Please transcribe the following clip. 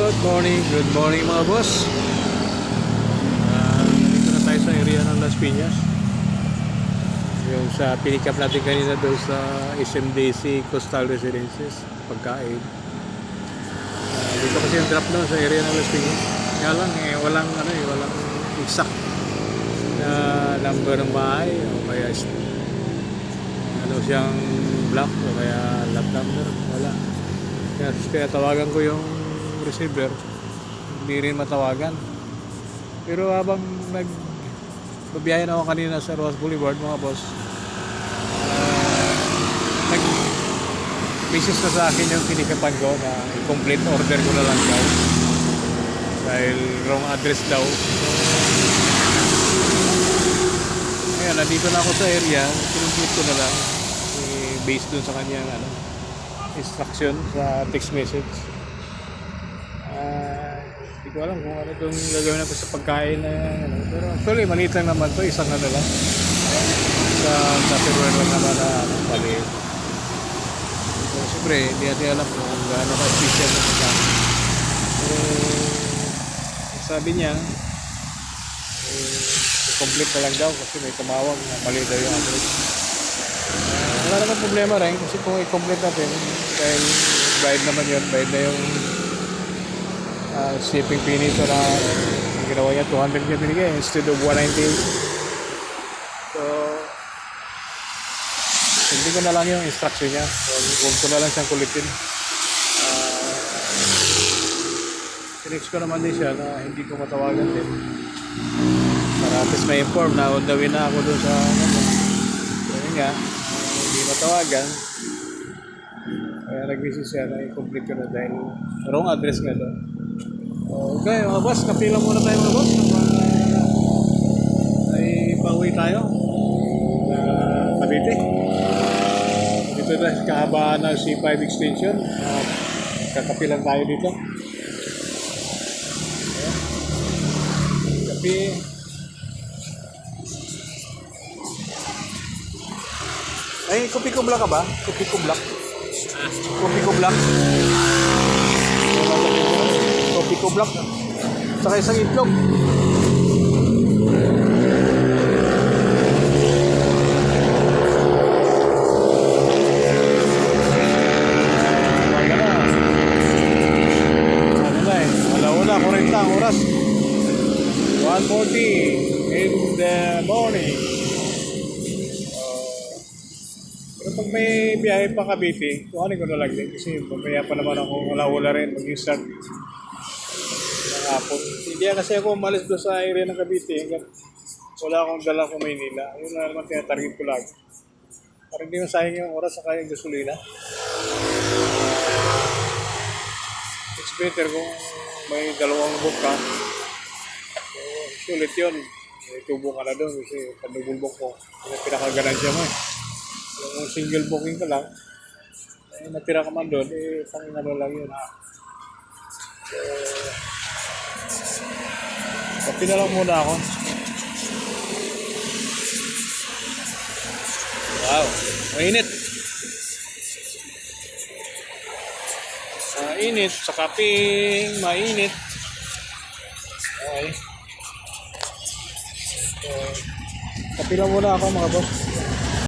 Good morning mga boss. Dito na tayo sa area ng Las Piñas. Yung sa pick up natin kanina doon sa SMDC Coastal Residences, pagkain. Dito kasi yung drop doon sa area ng Las Piñas. Kaya lang walang exact na number ng bahay o kaya siyang block o kaya lot number, wala. Kaya tawagan ko yung receiver, hindi rin matawagan. Pero habang nagbabiyahe na ako kanina sa Rojas Boulevard mga boss, nag-message na sa akin yung pinikapan ko na i-complete order ko na lang daw dahil wrong address daw. Ayan, nandito na ako sa area, pinag-complete ko na lang based dun sa kanyang instruction sa text message. Hindi ko alam kung ano itong gagawin natin sa pagkain na pero actually maliit lang naman ito, isang lang sa server lang naman na maliit. So siyempre hindi natin alam kung gaano ka special na pagkain. So sabi niya i-complete na lang daw kasi may tumawag na mali daw yung address. Wala naman problema rin kasi kung i-complete natin dahil bayad naman yun, bayad na yung shipping fee nito na ginawa niya 200 niya binigay instead of 198. So hindi ko na lang yung instruction niya, so huwag ko na lang siyang kulitin. Tinext ko naman din siya na hindi ko matawagan din para at least may inform na on the way na ako dun sa so yun nga, hindi matawagan kaya nag-message siya na i-complete ko na dahil wrong address nga doon. Okay mga boss, kapila muna tayo mga boss ay pauwi tayo na Cavite. Dito na kahabaan ng C5 extension, kakapilan tayo dito. Kapi ay, kopi ko black ka ba? Kopi ko black. Kopi ko black. Kopi ko black. Saka isang itlog. Alauna, 40 ang oras. 1:40 in the morning. Pero pag may biyahe pa Cavite, kuhanin ko na lang din kasi mamaya pa naman ako wala rin mag-start ng hapon. Hindi kasi ako umalis doon sa area ng Cavite hanggang wala akong dala ko Maynila. Yun na naman tinatarget ko lang. Para hindi masayang yung oras sa kayang gasolina. It's better kung may dalawang book ka. So, sulit yun. May tubo ka na doon kasi pag-double book ko, pinakaganansya mo eh. Kung single booking ka lang, natira ka man doon, pang lang yun. So, kapi na lang muna ako. Wow, mainit. Init, sa kaping mainit. Okay. So, kapi lang muna ako mga boss.